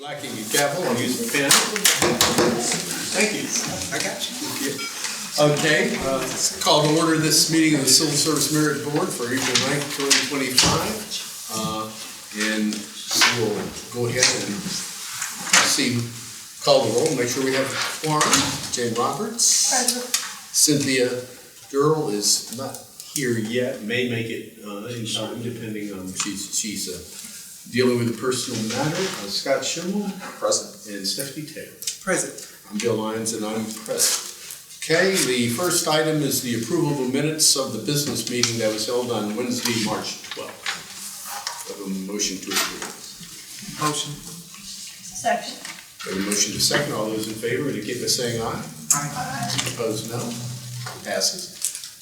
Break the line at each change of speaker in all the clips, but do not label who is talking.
lacking a gavel, I'll use a pen. Thank you. I got you. Okay, let's call to order this meeting of the Civil Service Merit Board for April 9th, 2025. And we'll go ahead and call the roll, make sure we have the quorum. Jane Roberts.
Present.
Cynthia Durrell is not here yet, may make it anytime, depending on, she's dealing with a personal matter. Scott Schimmel.
Present.
And Stephanie Taylor.
Present.
I'm Bill Lyons and I'm present. Okay, the first item is the approval of the minutes of the business meeting that was held on Wednesday, March 12th. Have a motion to approve.
Motion.
Second.
Have a motion to second. All those in favor indicate by saying aye.
Aye.
Opposed, no. Passes.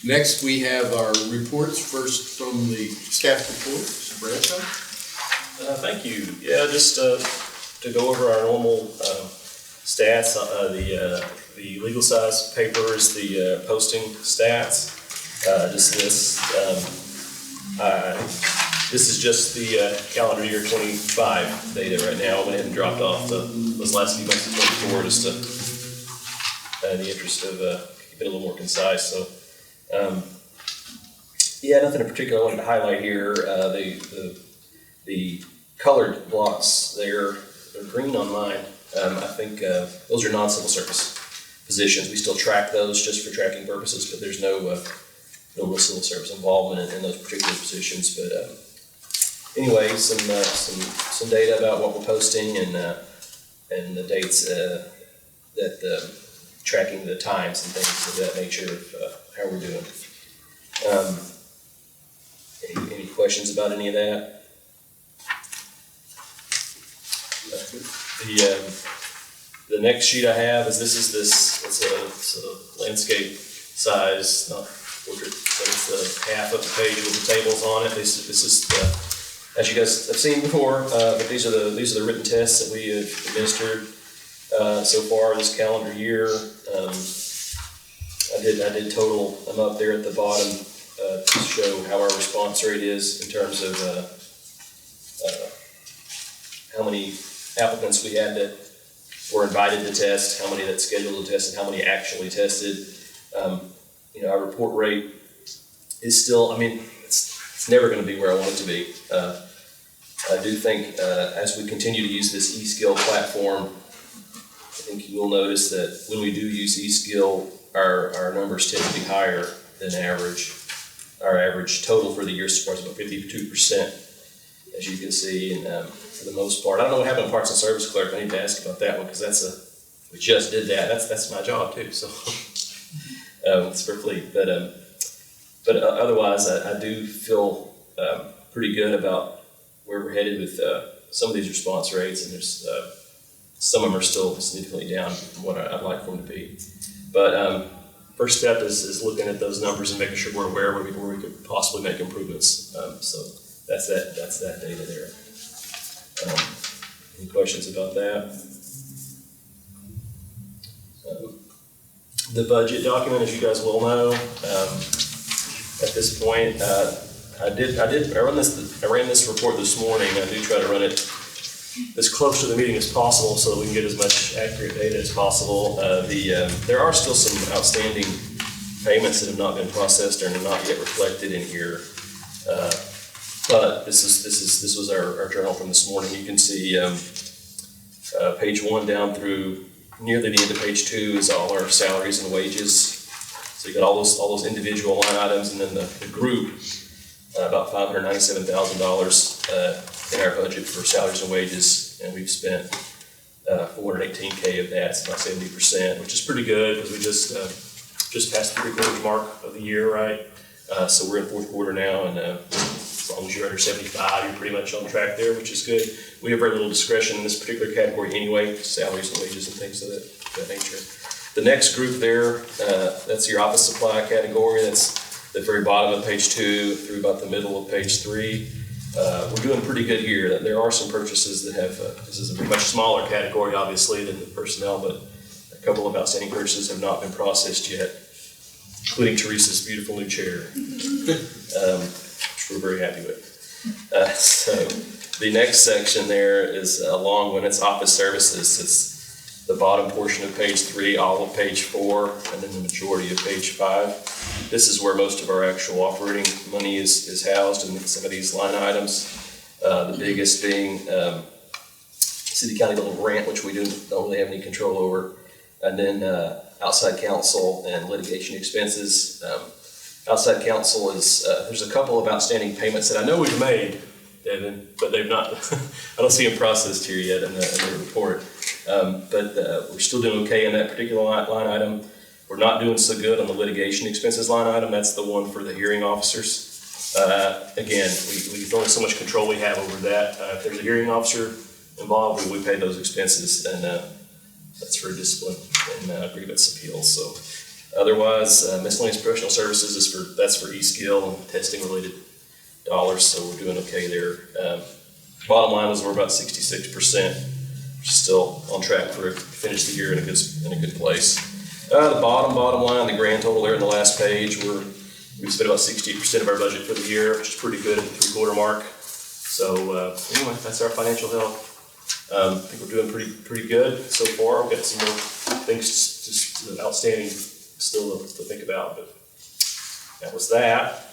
Next, we have our reports. First from the staff report, Mr. Bradshaw.
Thank you. Yeah, just to go over our normal stats, the legal size papers, the posting stats. This is just the calendar year 25 data right now. I went ahead and dropped off those last few months of 24 just to, in the interest of keeping it a little more concise. So, yeah, nothing in particular I wanted to highlight here. The colored blocks, they're green on mine. I think those are non-civil service positions. We still track those just for tracking purposes, but there's no real civil service involvement in those particular positions. But anyway, some data about what we're posting and the dates that tracking the times and things of that nature of how we're doing. Any questions about any of that? The next sheet I have is it's a landscape size, not portrait, but it's half of the page with the tables on it. This is as you guys have seen before, but these are the written tests that we have administered so far this calendar year. I did total them up there at the bottom to show how our response rate is in terms of how many applicants we had that were invited to test, how many that scheduled to test, and how many actually tested. Our report rate is still, it's never going to be where I want it to be. I do think as we continue to use this eSkill platform, I think you will notice that when we do use eSkill, our numbers tend to be higher than average. Our average total for the year so far is about 52%, as you can see, and for the most part. I don't know what happened to parts and service clerk. I need to ask about that one because we just did that. That's my job too. So it's for fleet, but otherwise, I do feel pretty good about where we're headed with some of these response rates, and there's some of them are still significantly down from what I'd like for them to be. But first step is looking at those numbers and making sure we're aware where we could possibly make improvements. So that's that data there. Any questions about that? The budget document, as you guys well know, at this point, I ran this report this morning. I do try to run it as close to the meeting as possible so that we can get as much accurate data as possible. There are still some outstanding payments that have not been processed and are not yet reflected in here. But this was our journal from this morning. You can see page 1 down through nearly the end of page 2 is all our salaries and wages. So you got all those individual line items, and then the group, about $597,000 in our budget for salaries and wages, and we've spent $418K of that, it's about 70%, which is pretty good because we just passed the 3/4 mark of the year, right? So we're in 4th quarter now, and as long as you're under 75, you're pretty much on track there, which is good. We have very little discretion in this particular category anyway, salaries and wages and things of that nature. The next group there, that's your office supply category. That's the very bottom of page 2 through about the middle of page 3. We're doing pretty good here. There are some purchases that have, this is a much smaller category obviously than the personnel, but a couple of outstanding purchases have not been processed yet, including Teresa's beautiful new chair, which we're very happy with. So the next section there is a long one. It's office services. It's the bottom portion of page 3, all of page 4, and then the majority of page 5. This is where most of our actual operating money is housed in some of these line items. The biggest being city county level grant, which we don't really have any control over, and then outside counsel and litigation expenses. Outside counsel is, there's a couple of outstanding payments that I know we've made, Devin, but they've not, I don't see them processed here yet in the report. But we're still doing okay in that particular line item. We're not doing so good on the litigation expenses line item. That's the one for the hearing officers. Again, there's only so much control we have over that. If there's a hearing officer involved, we pay those expenses, and that's for discipline and grievance appeals. So otherwise, miscellaneous professional services that's for e-skill and testing related dollars. So we're doing okay there. Bottom line was we're about 66%, which is still on track to finish the year in a good place. The bottom line, the grand total there in the last page, we've spent about 68% of our budget for the year, which is pretty good at the 3/4 mark. So anyway, that's our financial health. I think we're doing pretty good so far. We've got some more things just outstanding still to think about, but that was that.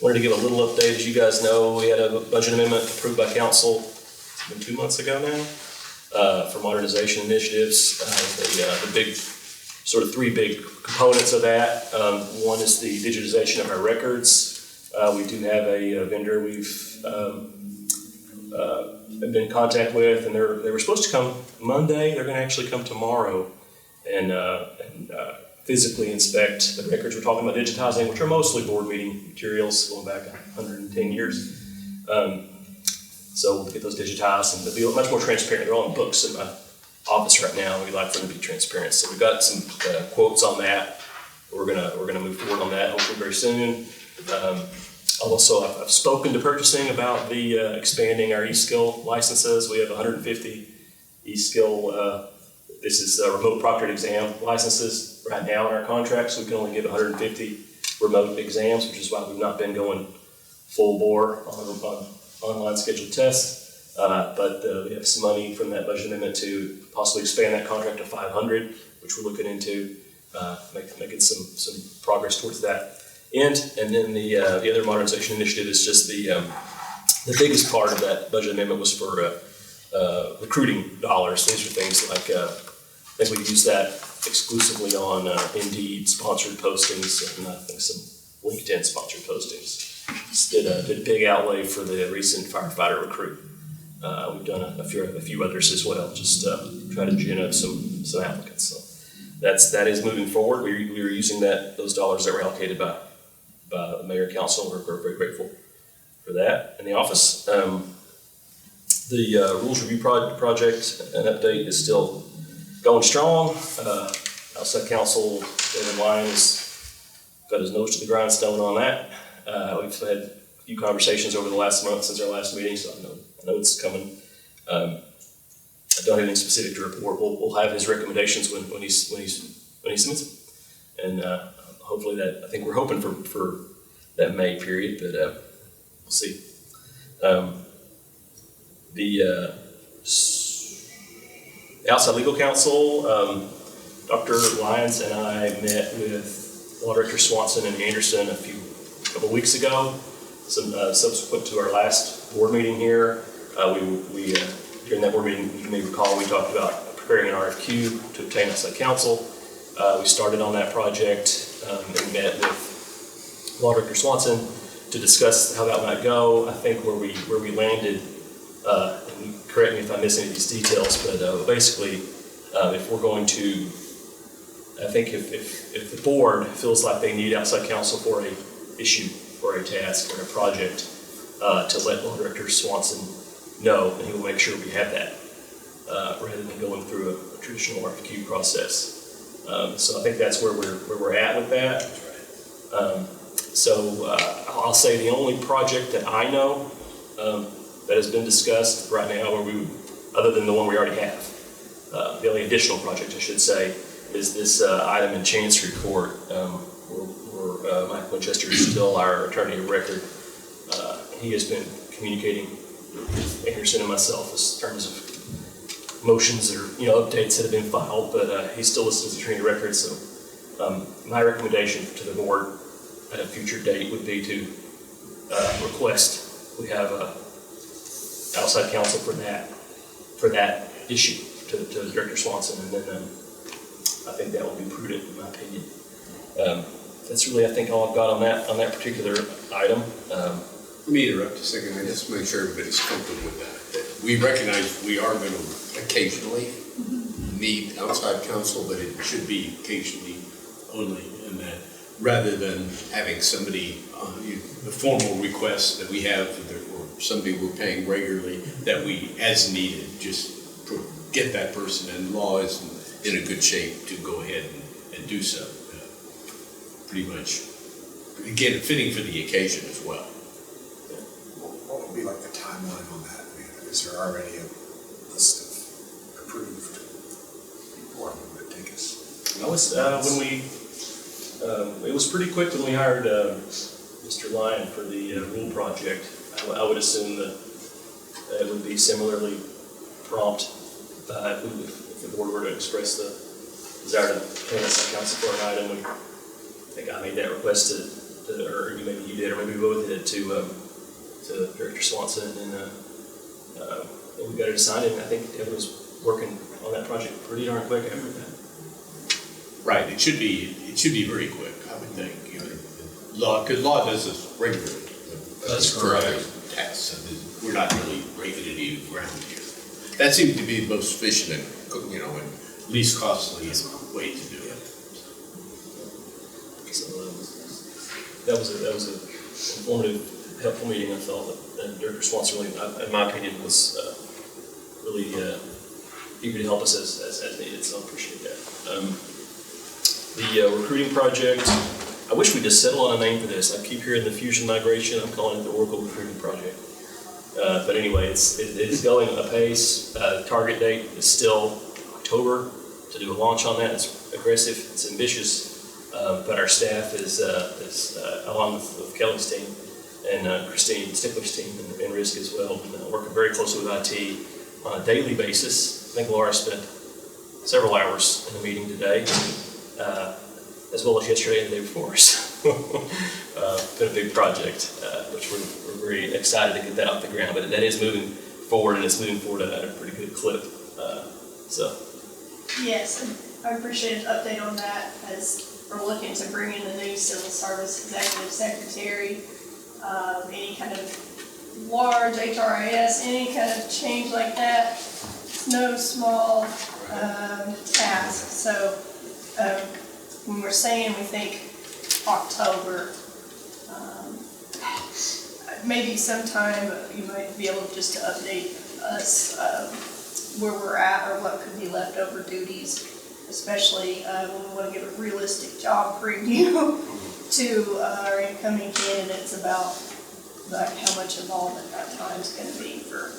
Wanted to give a little update. As you guys know, we had a budget amendment approved by council, it's been 2 months ago now, for modernization initiatives. The big, sort of 3 big components of that. One is the digitization of our records. We do have a vendor we've been in contact with, and they were supposed to come Monday. They're going to actually come tomorrow and physically inspect the records we're talking about digitizing, which are mostly board meeting materials going back 110 years. So we'll get those digitized and they'll be much more transparent. They're all in books in my office right now. We'd like them to be transparent. So we've got some quotes on that. We're gonna move forward on that hopefully very soon. Also, I've spoken to purchasing about the expanding our e-skill licenses. We have 150 e-skill. This is remote proctored exam licenses right now in our contract, so we can only give 150 remote exams, which is why we've not been going full bore on online scheduled tests. But we have some money from that budget amendment to possibly expand that contract to 500, which we're looking into, making some progress towards that end. And then the other modernization initiative is just the biggest part of that budget amendment was for recruiting dollars. These are things like I think we use that exclusively on Indeed sponsored postings and I think some LinkedIn sponsored postings. Just did a big outlay for the recent firefighter recruit. We've done a few others as well, just try to gin up some applicants. So that is moving forward. We were using those dollars that were allocated by the mayor and council. We're very grateful for that in the office. The rules review project and update is still going strong. Outside counsel, David Lyons, got his nose to the grindstone on that. We've had a few conversations over the last month since our last meeting, so I know it's coming. I don't have anything specific to report. We'll have his recommendations when he submits them, and hopefully I think we're hoping for that May period, but we'll see. The outside legal counsel, Dr. Lyons and I met with Law Director Swanson and Anderson a couple weeks ago. Subsequent to our last board meeting here, we during that board meeting, you may recall, we talked about preparing an RFQ to obtain outside counsel. We started on that project and met with Law Director Swanson to discuss how that might go. I think where we landed, and correct me if I miss any of these details, but basically, if we're going to, I think if the board feels like they need outside counsel for a issue, for a task, or a project, to let Law Director Swanson know, and he will make sure we have that, rather than going through a traditional RFQ process. So I think that's where we're at with that. I'll say the only project that I know that has been discussed right now, other than the one we already have, the only additional project I should say, is this item in Chancery Court, where Mike Winchester is still our attorney of record. He has been communicating with Anderson and myself in terms of motions or, updates that have been filed, but he still listens to attorney records. So my recommendation to the board at a future date would be to request we have outside counsel for that issue to Director Swanson, and then I think that would be prudent in my opinion. That's really, I think, all I've got on that particular item.
Let me interrupt a second. I just make sure everybody's comfortable with that we recognize we are going to occasionally need outside counsel, but it should be occasionally only, and that rather than having somebody, the formal request that we have, or somebody we're paying regularly, that we, as needed, just get that person, and law is in a good shape to go ahead and do so. Pretty much, again, fitting for the occasion as well.
What would be like the timeline on that? I mean, is there already a list of approved people? How long would it take us?
I was it was pretty quick when we hired Mr. Lyon for the rule project. I would assume that it would be similarly prompt if the board were to express the desire to pay us counsel for an item. I think I made that request or maybe you did, or maybe we both did, to Director Swanson, and we got it assigned, and I think Devin was working on that project pretty darn quick after that.
Right, it should be very quick, I would think. Law, because law does this regularly.
That's
for other
correct.
tasks, so we're not really breaking any ground here. That seems to be the most efficient and least costly way to do it.
So that was a informative, helpful meeting. I felt, and Director Swanson really, in my opinion, was really eager to help us as needed. So I appreciate that. The recruiting project. I wish we just settled on a name for this. I keep hearing the Fusion Migration. I'm calling it the Oracle Recruiting Project. But anyway, it's going apace. Target date is still October to do a launch on that. It's aggressive. It's ambitious. But our staff is along with Kelly's team and Christine Stickler's team and Risk as well, working very closely with IT on a daily basis. I think Laura spent several hours in the meeting today, as well as yesterday and the day before. So been a big project, which we're very excited to get that off the ground. But that is moving forward, and it's moving forward at a pretty good clip.
Yes, and I appreciate an update on that, as we're looking to bring in the new civil service executive secretary. Any kind of large HRIS, any kind of change like that, it's no small task. So when we're saying we think October, maybe sometime you might be able just to update us where we're at or what could be leftover duties, especially when we want to give a realistic job preview to our incoming candidates about how much involvement that time is going to be for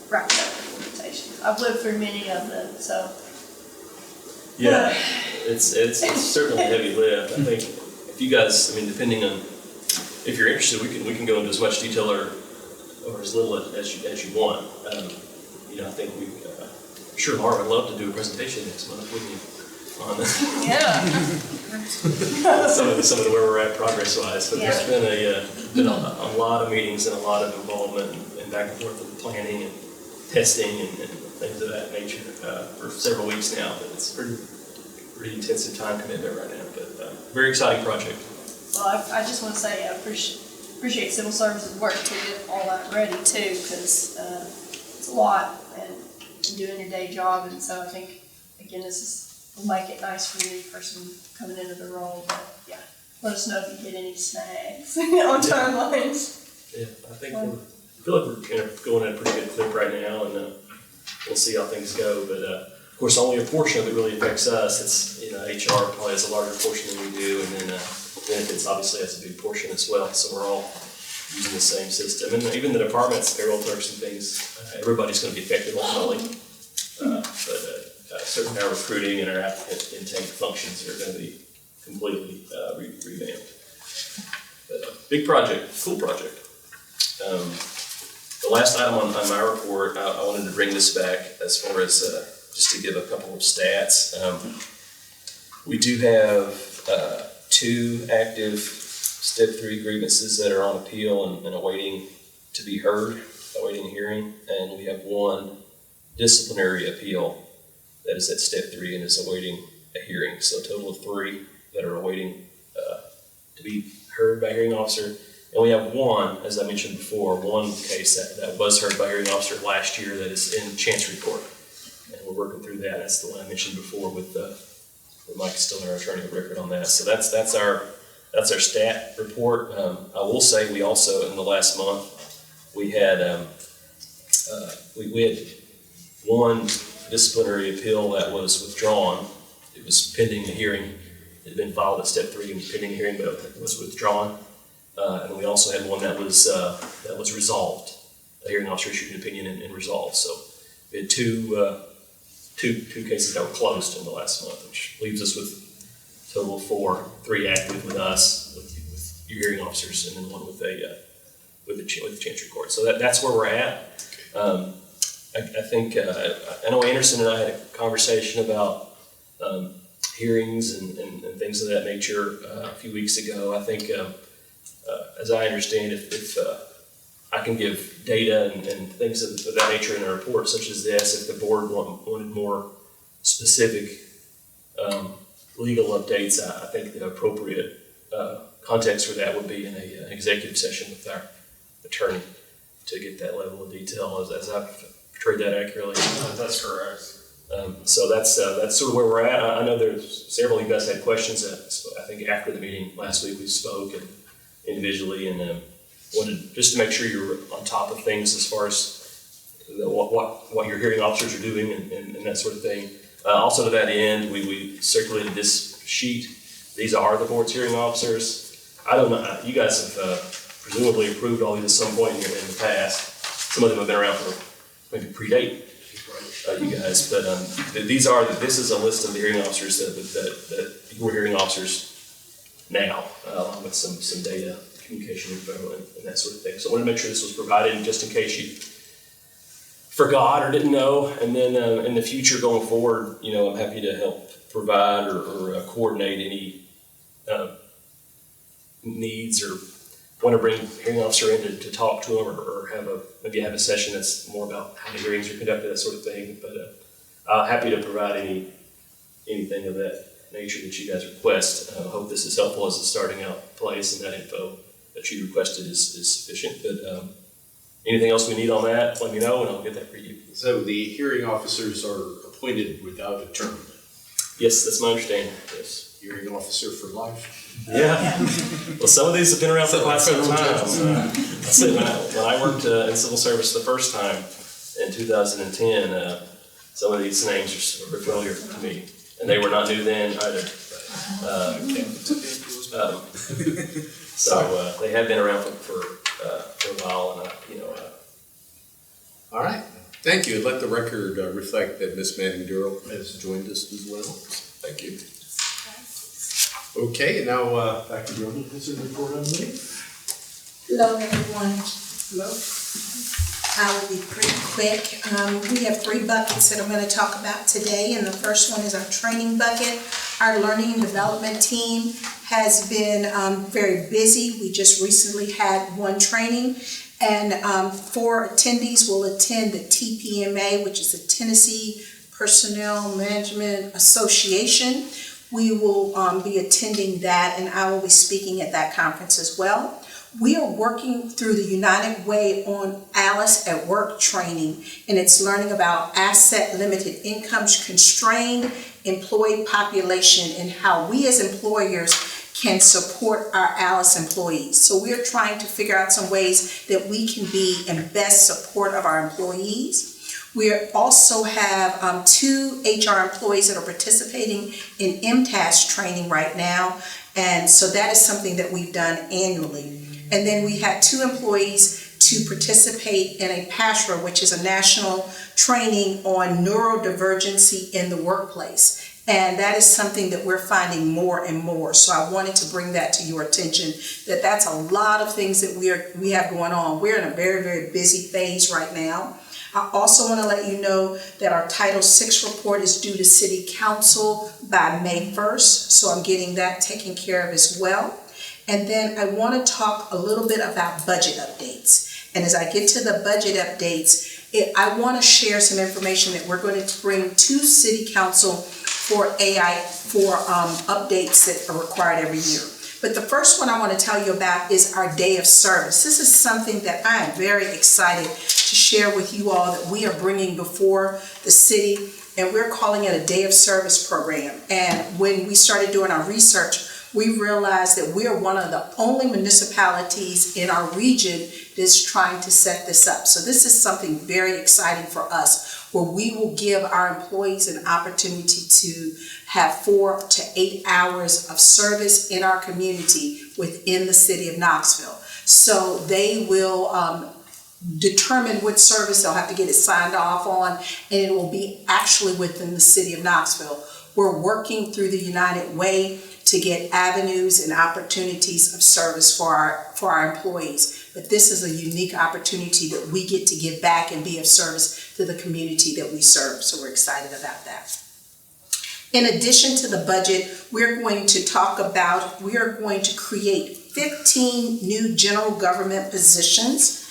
wrapping up implementation. I've lived through many of them, so.
Yeah, it's certainly a heavy lift. I think if you guys, depending on if you're interested, we can go into as much detail or as little as you want. I think I'm sure Laura would love to do a presentation next month, wouldn't you? On
Yeah.
some of the where we're at progress-wise, but there's been a lot of meetings and a lot of involvement and back and forth with planning and testing and things of that nature for several weeks now. But it's pretty intensive time commitment right now. But very exciting project.
Well, I just want to say I appreciate Civil Services' work to get all that ready too, because it's a lot and doing your day job, and so I think again will make it nice for the new person coming into the role. But yeah, let us know if you get any snags on timelines.
Yeah, I think I feel like we're going at a pretty good clip right now, and we'll see how things go. But of course, only a portion of it really affects us. It's HR probably has a larger portion than we do, and then benefits obviously has a big portion as well. So we're all using the same system, and even the departments, payroll clerks and things. Everybody's going to be affected ultimately, but certainly our recruiting and our applicant intake functions are going to be completely revamped. But big project, cool project. The last item on my report, I wanted to bring this back as far as just to give a couple of stats. We do have 2 active Step 3 grievances that are on appeal and awaiting to be heard, awaiting a hearing, and we have 1 disciplinary appeal that is at Step 3 and is awaiting a hearing. So a total of 3 that are awaiting to be heard by a hearing officer. And we have 1, as I mentioned before, 1 case that was heard by a hearing officer last year that is in Chancery Court. And we're working through that. That's the one I mentioned before with Mike Stiller, our attorney of record on that. So that's our stat report. I will say we also, in the last month, we had we had 1 disciplinary appeal that was withdrawn. It was pending a hearing. It had been filed at Step 3 and pending a hearing, but it was withdrawn. And we also had 1 that was resolved. A hearing officer issued an opinion and resolved. So we had two cases that were closed in the last month, which leaves us with a total of 4, 3 active with us, with your hearing officers, and then 1 with the Chancery Court. So that's where we're at. I think I know Anderson and I had a conversation about hearings and things of that nature a few weeks ago. I think, as I understand, if I can give data and things of that nature in a report such as this, if the board wanted more specific legal updates, I think the appropriate context for that would be in an executive session with our attorney to get that level of detail, as I've portrayed that accurately.
That's correct.
So that's sort of where we're at. I know there's several of you guys had questions. I think after the meeting last week we spoke and individually and wanted just to make sure you're on top of things as far as what your hearing officers are doing and that sort of thing. Also to that end, we circulated this sheet. These are the board's hearing officers. I don't know, you guys have presumably approved all these at some point in the past. Some of them have been around for maybe predate you guys, but this is a list of the hearing officers that your hearing officers now, along with some data, communication info, and that sort of thing. So I wanted to make sure this was provided just in case you forgot or didn't know. And then in the future going forward, I'm happy to help provide or coordinate any needs or want to bring a hearing officer in to talk to them or maybe have a session that's more about how the hearings are conducted, that sort of thing. But happy to provide anything of that nature that you guys request. I hope this is helpful as a starting out place, and that info that you requested is sufficient. But anything else we need on that, let me know and I'll get that for you.
So the hearing officers are appointed without a term?
Yes, that's my understanding, yes.
Hearing officer for life?
Yeah. Well, some of these have been around for quite some time. When I worked in civil service the first time in 2010, some of these names are familiar to me. And they were not new then either. So they have been around for a while, and
All right, thank you. Let the record reflect that Ms. Manning Durrell has joined us as well. Thank you. Okay, and now back to the organization report on the meeting.
Hello, everyone. Hello. I will be pretty quick. We have 3 buckets that I'm going to talk about today, and the first one is our training bucket. Our learning and development team has been very busy. We just recently had 1 training, and 4 attendees will attend the TPMA, which is the Tennessee Personnel Management Association. We will be attending that, and I will be speaking at that conference as well. We are working through the United Way on Alice at Work training, and it's learning about asset limited incomes constrained employee population and how we as employers can support our Alice employees. So we're trying to figure out some ways that we can be in best support of our employees. We also have 2 HR employees that are participating in MTAS training right now, and so that is something that we've done annually. And then we had 2 employees to participate in a PASHRA, which is a national training on neurodivergency in the workplace. And that is something that we're finding more and more. So I wanted to bring that to your attention, that that's a lot of things that we have going on. We're in a very, very busy phase right now. I also want to let you know that our Title VI report is due to City Council by May 1st. So I'm getting that taken care of as well. And then I want to talk a little bit about budget updates. And as I get to the budget updates, I want to share some information that we're going to bring to City Council for updates that are required every year. But the first one I want to tell you about is our Day of Service. This is something that I am very excited to share with you all that we are bringing before the city, and we're calling it a Day of Service program. And when we started doing our research, we realized that we are one of the only municipalities in our region that's trying to set this up. So this is something very exciting for us, where we will give our employees an opportunity to have 4 to 8 hours of service in our community within the city of Knoxville. So they will determine what service they'll have to get it signed off on, and it will be actually within the city of Knoxville. We're working through the United Way to get avenues and opportunities of service for our employees. But this is a unique opportunity that we get to give back and be of service to the community that we serve. So we're excited about that. In addition to the budget, we're going to create 15 new general government positions.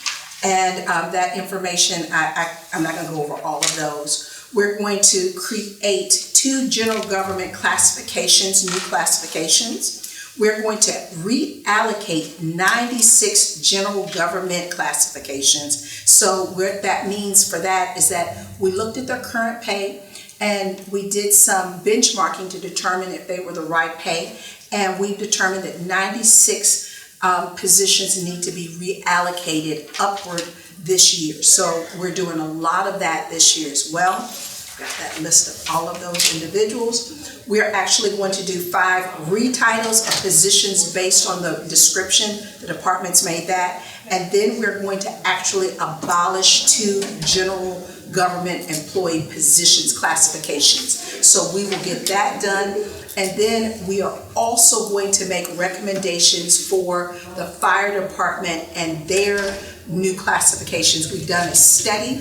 And that information, I'm not going to go over all of those. We're going to create 2 general government classifications, new classifications. We're going to reallocate 96 general government classifications. So what that means for that is that we looked at their current pay and we did some benchmarking to determine if they were the right pay. And we determined that 96 positions need to be reallocated upward this year. So we're doing a lot of that this year as well. Got that list of all of those individuals. We're actually going to do 5 retitles of positions based on the description. The department's made that. And then we're going to actually abolish 2 general government employee positions classifications. So we will get that done. And then we are also going to make recommendations for the fire department and their new classifications. We've done a study,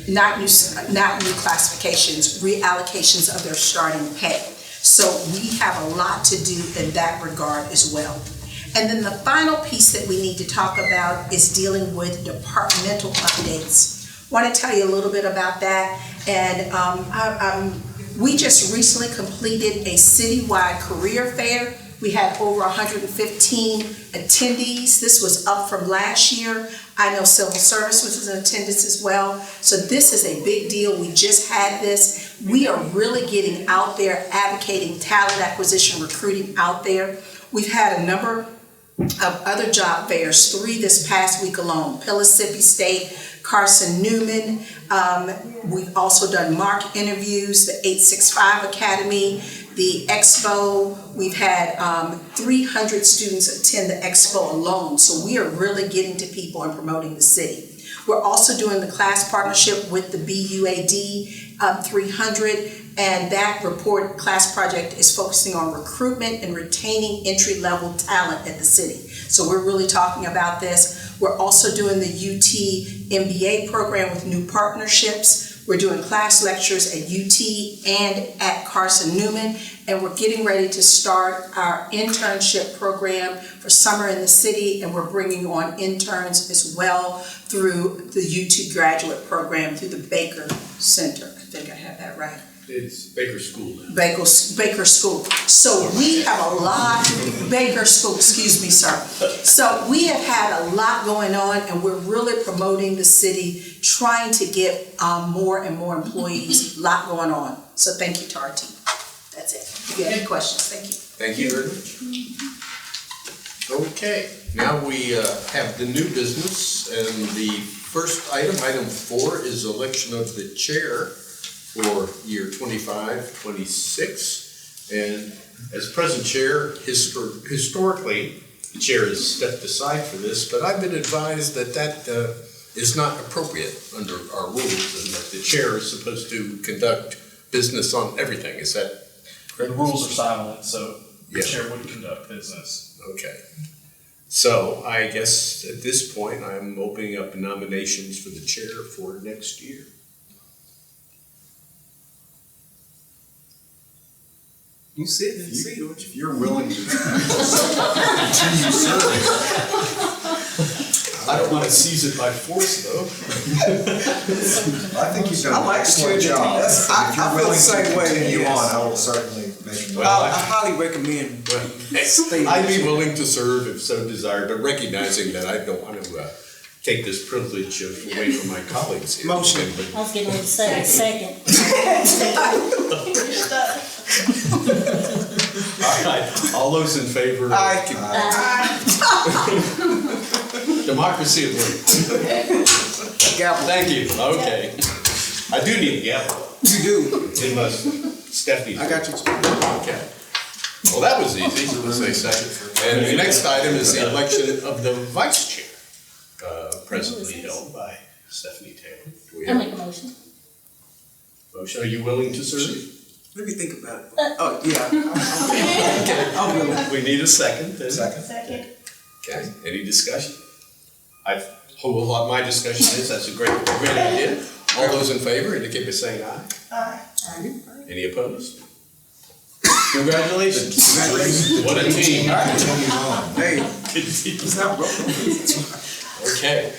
not new classifications, reallocations of their starting pay. So we have a lot to do in that regard as well. And then the final piece that we need to talk about is dealing with departmental updates. I want to tell you a little bit about that. And we just recently completed a citywide career fair. We had over 115 attendees. This was up from last year. I know civil service was in attendance as well. So this is a big deal. We just had this. We are really getting out there, advocating talent acquisition, recruiting out there. We've had a number of other job fairs, 3 this past week alone. Pellissippi State, Carson Newman. We've also done mock interviews, the 865 Academy, the Expo. We've had 300 students attend the Expo alone. So we are really getting to people and promoting the city. We're also doing the class partnership with the BUAD 300. And that report class project is focusing on recruitment and retaining entry-level talent at the city. So we're really talking about this. We're also doing the UT MBA program with new partnerships. We're doing class lectures at UT and at Carson Newman. And we're getting ready to start our internship program for summer in the city. And we're bringing on interns as well through the UT graduate program through the Baker Center. I think I have that right.
It's Baker School now.
Baker School. So we have a lot, Baker School, excuse me, sir. So we have had a lot going on, and we're really promoting the city, trying to get more and more employees, a lot going on. So thank you to our team. That's it. If you have any questions, thank you.
Thank you very much. Okay, now we have the new business, and the first item, item 4, is election of the chair for year 25-26. And as present chair, historically, the chair is stepped aside for this, but I've been advised that that is not appropriate under our rules, and that the chair is supposed to conduct business on everything. Is that
The rules are silent, so the
Yeah.
chair would conduct business.
Okay. So I guess at this point, I'm opening up nominations for the chair for next year.
You sit and see, if you're willing to continue serving.
I don't want to seize it by force, though.
I think you've done
I
an
like
excellent
to
job.
I
If you're
feel the
willing to
same way,
continue
yes.
on, I will certainly make a
Well,
I highly recommend staying.
I'd be willing to serve if so desired, but recognizing that I don't want to take this privilege away from my colleagues here.
Motion.
But-
I was getting ready to say second.
All right, all those in favor?
Aye.
Democracy at work.
Gavel.
Thank you, okay. I do need a gavel.
You do.
Unless Stephanie.
I got you.
Okay. Well, that was easy, let's say second. And the next item is the election of the vice chair, presently held by Stephanie Taylor. Do we
I
have
make a motion.
a motion? Are you willing to serve?
Let me think about it. Oh, yeah. I'm willing.
We need a second then.
Second.
Second.
Okay, any discussion? My discussion is, that's a great idea. All those in favor indicate by saying aye.
Aye.
Any opposed? Congratulations.
Congratulations.
What a team.
All right, continue on.
Hey,
Good team.
it's not broken.
Okay.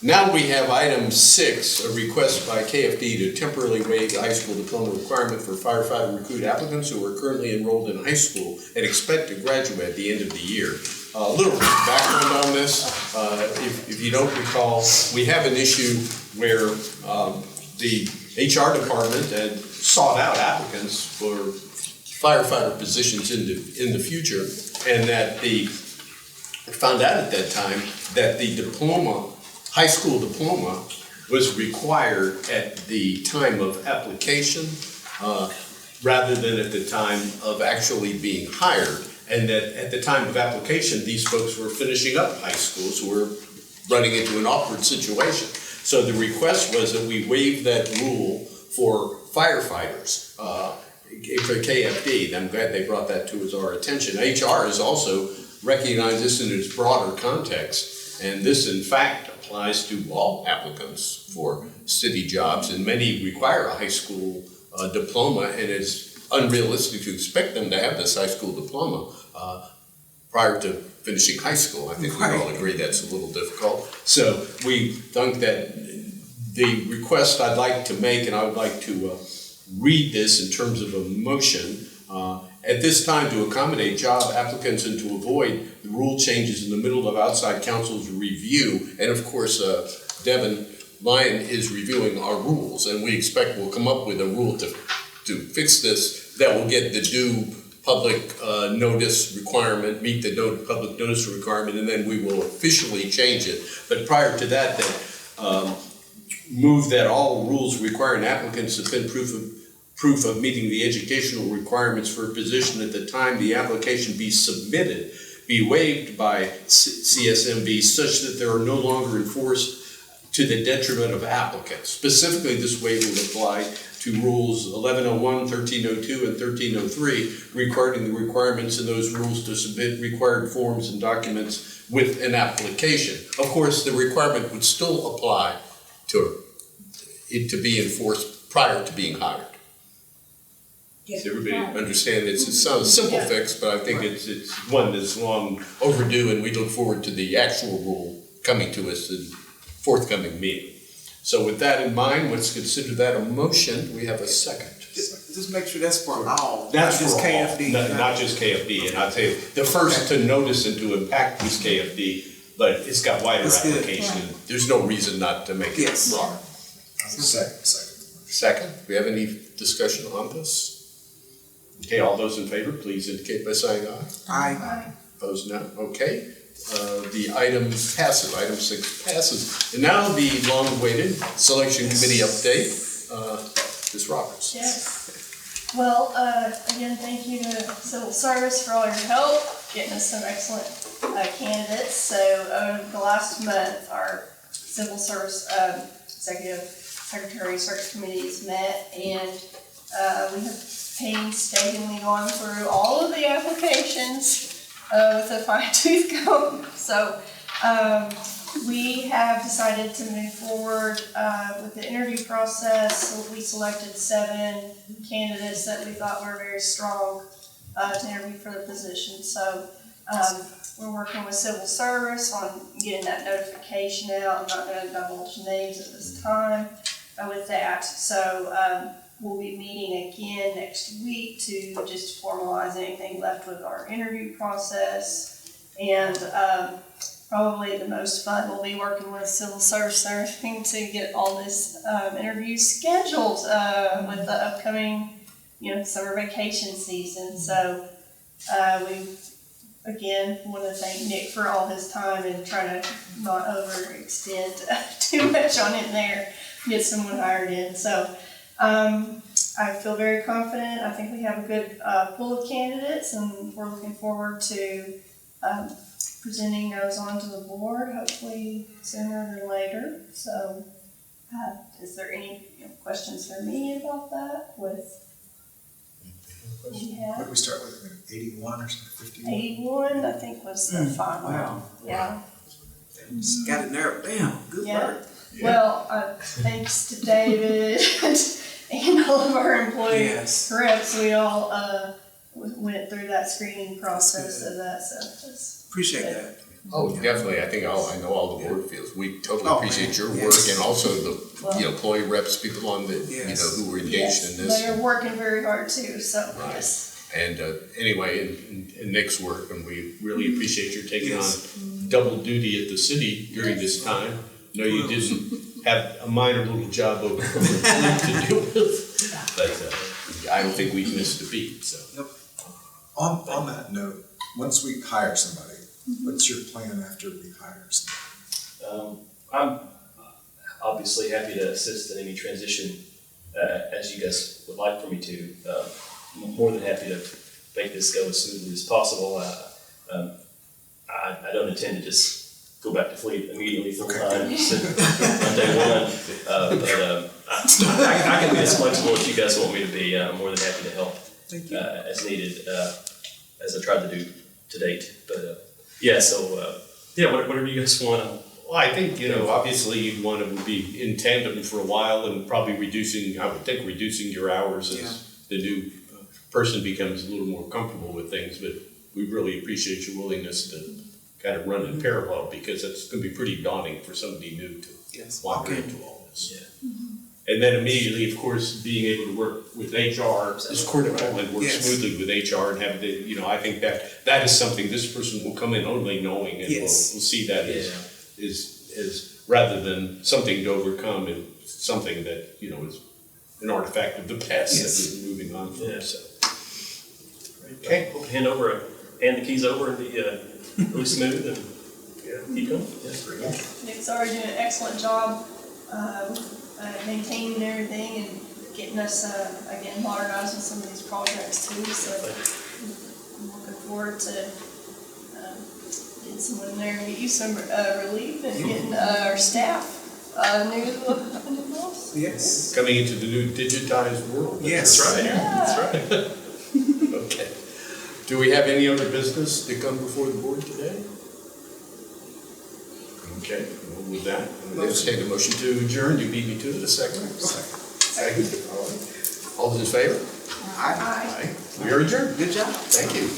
Now we have item 6, a request by KFD to temporarily waive the high school diploma requirement for firefighter recruit applicants who are currently enrolled in high school and expect to graduate at the end of the year. A little background on this, if you don't recall, we have an issue where the HR department had sought out applicants for firefighter positions in the future, and that found out at that time that the diploma, high school diploma, was required at the time of application rather than at the time of actually being hired. And that at the time of application, these folks were finishing up high school, so we're running into an awkward situation. So the request was that we waive that rule for firefighters, for KFD. I'm glad they brought that to our attention. HR has also recognized this in its broader context, and this in fact applies to all applicants for city jobs, and many require a high school diploma, and it's unrealistic to expect them to have this high school diploma prior to finishing high school. I think we all agree that's a little difficult. So we think that the request I'd like to make, and I would like to read this in terms of a motion, at this time to accommodate job applicants and to avoid the rule changes in the middle of outside counsel's review. And of course, Devin Lyon is reviewing our rules, and we expect we'll come up with a rule to fix this that will get the due public notice requirement, meet the public notice requirement, and then we will officially change it. But prior to that, move that all rules requiring applicants to submit proof of meeting the educational requirements for a position at the time the application be submitted be waived by CSMB such that they are no longer enforced to the detriment of applicants. Specifically, this waiver would apply to rules 1101, 1302, and 1303, regarding the requirements in those rules to submit required forms and documents with an application. Of course, the requirement would still apply to it to be enforced prior to being hired.
Yeah.
Does everybody understand? It's not a simple fix, but I think it's one that's long overdue, and we look forward to the actual rule coming to us in forthcoming meeting. So with that in mind, let's consider that a motion. We have a second.
Just make sure that's for all.
That's
not just
for all,
KFD.
not just KFD. And I'd say the first to notice and to impact is KFD, but it's got wider
That's good.
application. There's no reason not to make it
Yes.
broader.
Second.
Second, we have any discussion on this? Okay, all those in favor, please indicate by saying aye.
Aye.
Opposed, no? Okay. The item passes, item 6 passes. And now the long-awaited selection committee update. Ms. Roberts.
Yes. Well, again, thank you to Civil Service for all your help, getting us some excellent candidates. So over the last month, our Civil Service Executive Secretary Search Committees met, and we have painstakingly gone through all of the applications with a fine-tooth comb. So we have decided to move forward with the interview process. So we selected 7 candidates that we thought were very strong to interview for the position. So we're working with civil service on getting that notification out. I'm not going to divulge names at this time with that. So we'll be meeting again next week to just formalize anything left with our interview process. And probably the most fun will be working with civil service and everything to get all this interview scheduled with the upcoming, summer vacation season. So we again want to thank Nick for all his time and trying to not overextend too much on it there, get someone hired in. So I feel very confident. I think we have a good pool of candidates, and we're looking forward to presenting those onto the board, hopefully sooner than later. So is there any questions for me about that?
What did we start with, 81 or something, 51?
81, I think, was the final.
Wow.
Yeah.
Just got it narrowed down. Good
Yeah.
work.
Well, thanks to David and all of our employee
Yes.
reps, we all went through that screening process of that. So
Appreciate that.
Oh, definitely. I think I know all the board feels. We totally
Oh,
appreciate
man.
your
Yes.
work, and also the employee reps, people on the
Yes.
who were engaged
yes,
in this.
they're working very hard too. So
Right.
yes.
And anyway, in Nick's work, and we
Really appreciate your taking
Yes.
on double duty at the city during this time. No, you didn't have a minor little job over to deal with, but I don't think we missed a beat, so.
On that note, once we hire somebody, what's your plan after we hire somebody?
I'm obviously happy to assist in any transition as you guys would like for me to. I'm more than happy to make this go as smoothly as possible. I don't intend to just go back to Fleet immediately full time just on day one. But I can be as flexible as you guys want me to be. I'm more than happy to help as needed, as I tried to do to date. But whatever you guys want.
Well, I think, obviously you'd want to be in tandem for a while and probably reducing your hours as the new person becomes a little more comfortable with things, but we really appreciate your willingness to kind of run in parallel, because it's going to be pretty daunting for somebody new to wander into all this.
Yeah.
And then immediately, of course, being able to work with HR is critical, and work smoothly with HR and have the, I think that is something this person will come in only knowing, and we'll see that as rather than something to overcome, and something that, is an artifact of the past that we're moving on from.
Yeah.
So.
Okay, hope to hand the keys over and be really smooth and keep going. Yeah.
Nick's already doing an excellent job maintaining everything and getting us again modernized with some of these projects too. So I'm looking forward to getting someone in there and get you some relief and getting our staff new boss.
Yes.
Coming into the new digitized world.
Yes.
That's right.
Yeah.
That's right. Okay. Do we have any other business to come before the board today? Okay, well, with that,
Let's take a motion.
to adjourn. You beat me to it. A second.
Second. All right. All those in favor?
Aye.
We are adjourned.
Good job.
Thank you.